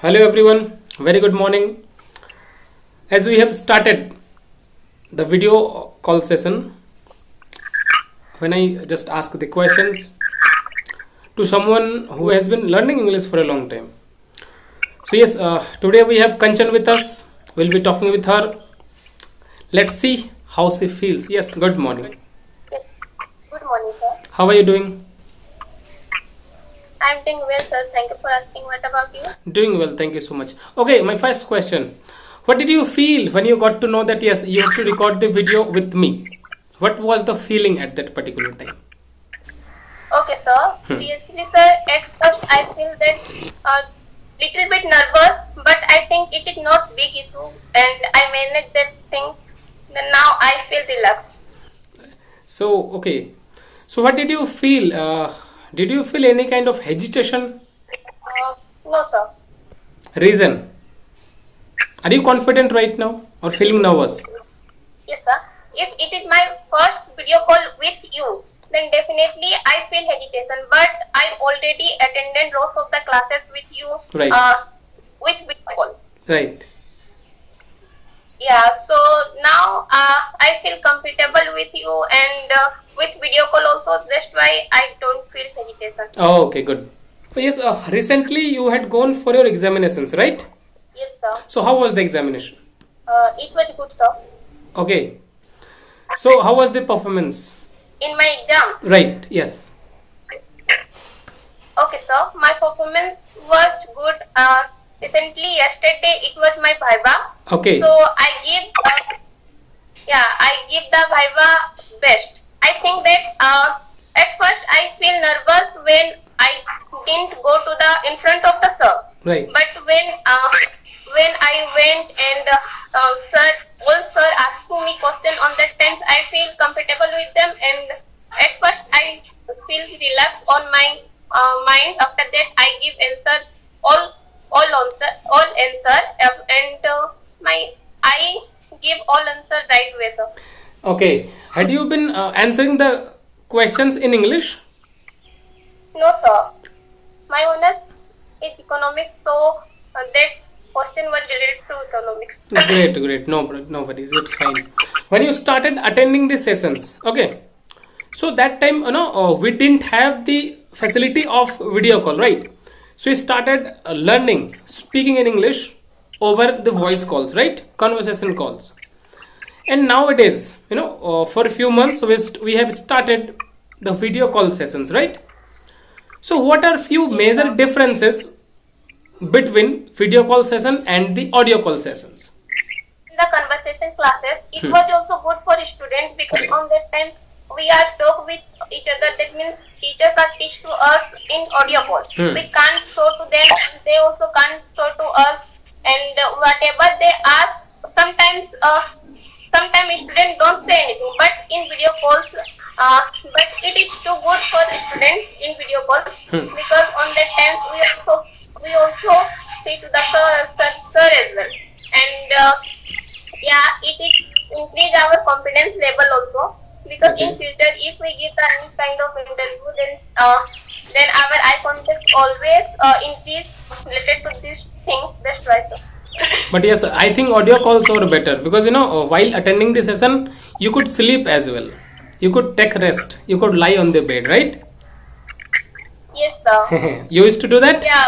Hello everyone, very good morning. As we have started the video call session, when I just ask the questions to someone who has been learning English for a long time. So yes, today we have Kanchan with us. We'll be talking with her. Let's see how she feels. Yes, good morning. Yes. Good morning, sir. How are you doing? I'm doing well, sir. Thank you for asking. What about you? Doing well, thank you so much. Okay, my first question. What did you feel when you got to know that yes, you have to record the video with me? What was the feeling at that particular time? Okay, sir. Seriously, sir, at first I feel that little bit nervous, but I think it is not big issue and I manage that thing. Then now I feel relaxed. So, okay. So, what did you feel? Did you feel any kind of hesitation? No, sir. Reason? Are you confident right now or feeling nervous? Yes, sir. If it is my first video call with you, then definitely I feel hesitation. But I already attended lots of the classes with you Right. with video call. Right. Yeah, so now I feel comfortable with you and with video call also. That's why I don't feel hesitation. Oh, okay, good. So, yes, recently you had gone for your examinations, right? Yes, sir. So, how was the examination? It was good, sir. Okay. So, how was the performance? In my exam, Right, yes. okay, sir. My performance was good. Recently, yesterday, it was my viva. Okay. So I give the viva best. I think that at first I feel nervous when I didn't go to the in front of the sir. Right. But when I went and sir asking me question on that time, I feel comfortable with them, and at first I feel relaxed on my mind. After that, I give answer all answer and I give all answer right way, sir. Okay. Had you been answering the questions in English? No, sir. My honors is economics, so that question was related to economics. Great, great. No worries. It's fine. When you started attending the sessions, okay. So that time, we didn't have the facility of video call, right? So we started learning speaking in English over the voice calls, right? Conversation calls. And nowadays, for a few months, we have started the video call sessions, right? So what are few major differences between video call session and the audio call sessions? In the conversation classes, it was also good for students because on that times we are talk with each other. That means teachers are teach to us in audio call. We can't show to them, they also can't show to us, and whatever they ask, sometimes students don't say anything, but in video calls, but it is too good for students in video calls because on that time we also say to the sir as well, and it is increase our confidence level also. Because in future, if we give any kind of interview, then our eye contact always increase related to these things. That's right, sir. But yes, I think audio calls are better because while attending the session, you could sleep as well. You could take rest. You could lie on the bed, right? Yes, sir. You used to do that? Yeah.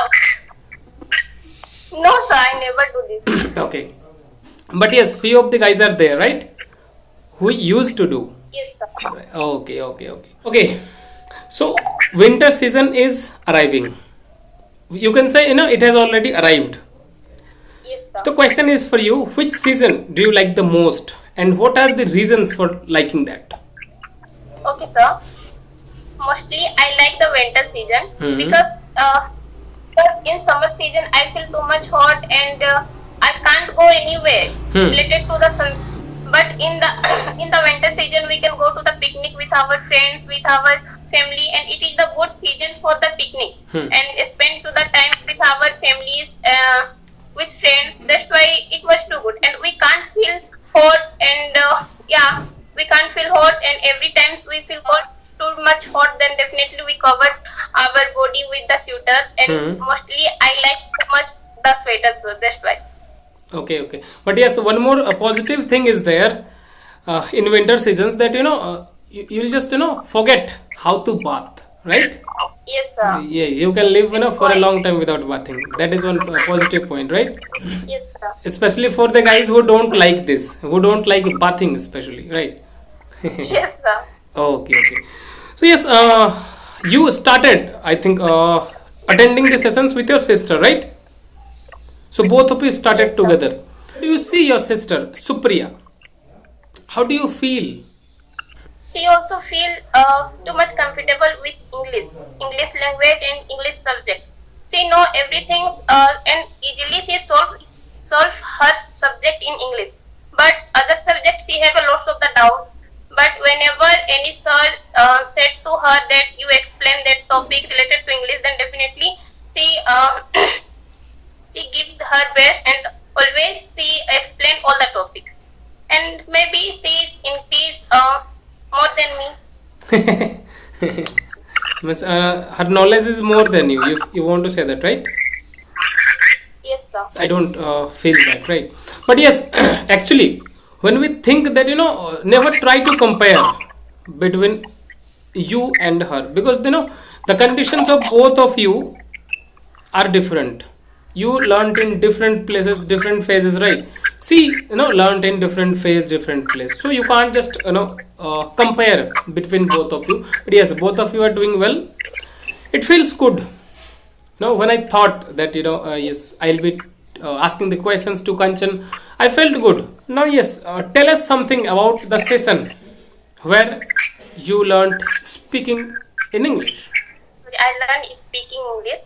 No, sir, I never do this. Okay. But yes, few of the guys are there, right? Who used to do. Yes, sir. Okay. So winter season is arriving. You can say it has already arrived. Yes, sir. The question is for you: which season do you like the most, and what are the reasons for liking that? Okay, sir. Mostly I like the winter season because in summer season I feel too much hot and I can't go anywhere related to the sun. But in the winter season, we can go to the picnic with our friends, with our family, and it is the good season for the picnic and spend to the time with our families, with friends. That's why it was too good, and we can't feel hot, and we can't feel hot, and every time we feel hot, too much hot, then definitely we cover our body with the suitors, and mostly I like too much the sweater, so that's why. Okay, okay. But yes, one more positive thing is there in winter seasons, that you'll just forget how to bath, right? Yes, sir. Yeah, you can live It's for a going. long time without bathing. That is one positive point, right? Yes, sir. Especially for the guys who don't like this, who don't like bathing, especially, right? Yes, sir. Okay, okay. So yes, you started, I think, attending the sessions with your sister, right? So both of you started Yes, sir. together. How do you see your sister, Supriya? How do you feel? She also feel too much comfortable with English language and English subject. She know everything and easily she solve her subject in English. But other subjects she have a lots of the doubt. But whenever any sir said to her that you explain that topic related to English, then definitely she she give her best and always she explain all the topics. And maybe she is increase more than me. Means her knowledge is more than you. You want to say that, right? Yes, sir. I don't feel that, right? But yes, actually, when we think that never try to compare between you and her, because the conditions of both of you are different. You learned in different places, different phases, right? See, learned in different phase, different place, so you can't just compare between both of you. But yes, both of you are doing well. It feels good. When I thought that yes, I'll be asking the questions to Kanchan, I felt good. Now yes, tell us something about the session where you learned speaking in English. I learned speaking English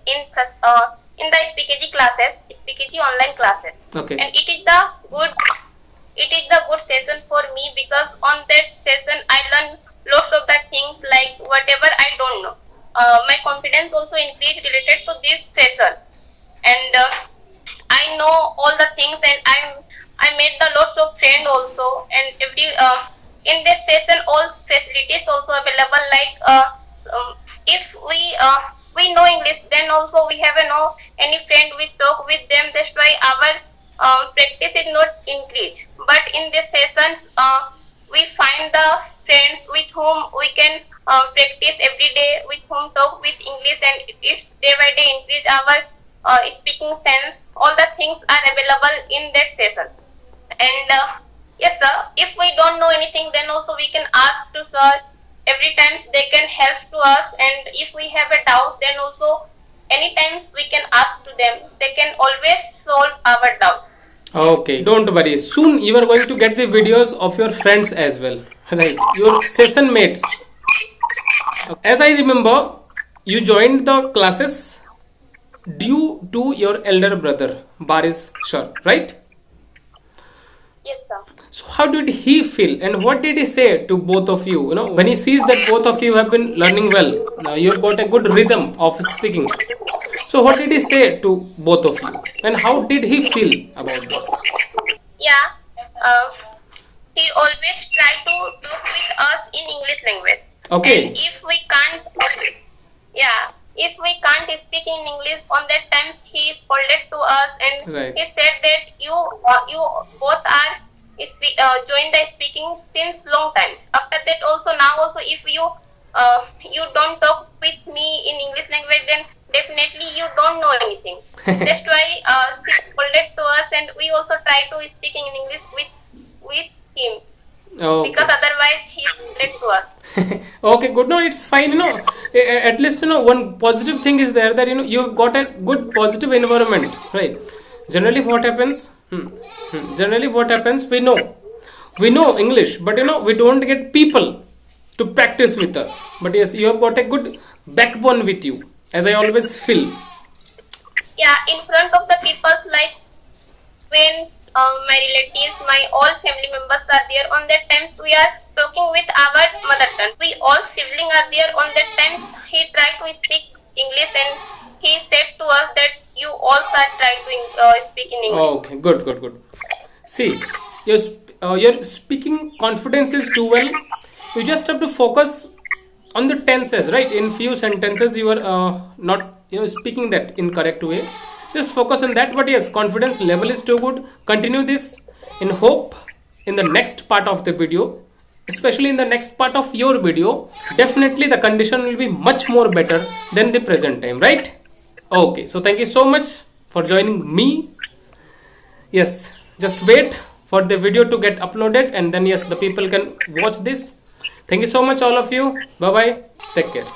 in the SPEAKIZY classes, SPEAKIZY online classes. Okay. And it is the good session for me, because on that session I learn lots of the things, like whatever I don't know. My confidence also increased related to this session, and I know all the things, and I made the lots of friends also, and every in that session all facilities also available, like if we know English, then also we have no any friend we talk with them. That's why our practice is not increased. But in these sessions, we find the friends with whom we can practice every day, with whom talk with English, and it's day by day increase our speaking sense. All the things are available in that session. And yes, sir, if we don't know anything, then also we can ask to sir. Every times they can help to us, and if we have a doubt, then also any times we can ask to them. They can always solve our doubt. Okay, don't worry. Soon you are going to get the videos of your friends as well, right? Your session mates. As I remember, you joined the classes due to your elder brother, Baris Shah, right? Yes, sir. So how did he feel, and what did he say to both of you? When he sees that both of you have been learning well, you've got a good rhythm of speaking. So what did he say to both of you, and how did he feel about this? Yeah, he always try to talk with us in English language. Okay. And if we can't, yeah, if we can't speak in English, on that times he scolded to us, and Right. he said that you both are join the speaking since long times. After that also, now also, if you don't talk with me in English language, then definitely you don't know anything. That's why she scolded to us, and we also try to speak in English with him. Okay. Because otherwise he scolded to us. Okay, good. No, it's fine. At least one positive thing is there, that you've got a good positive environment, right? Generally, what happens? Generally, what happens? We know English, but we don't get people to practice with us. But yes, you have got a good backbone with you, as I always feel. Yeah, in front of the people's, like when my relatives, my all family members are there, on that times we are talking with our mother tongue. We all siblings are there, on that times he tried to speak English, and he said to us that you also are trying to speak in English. Okay, good. See, your speaking confidence is too well. You just have to focus on the tenses, right? In few sentences, you are not speaking that in correct way. just focus on that. But yes, confidence level is too good. Continue this in hope in the next part of the video, especially in the next part of your video, definitely the condition will be much more better than the present time, right? Okay, so thank you so much for joining me. Yes, just wait for the video to get uploaded, and then yes, the people can watch this. Thank you so much, all of you. Bye bye, take care.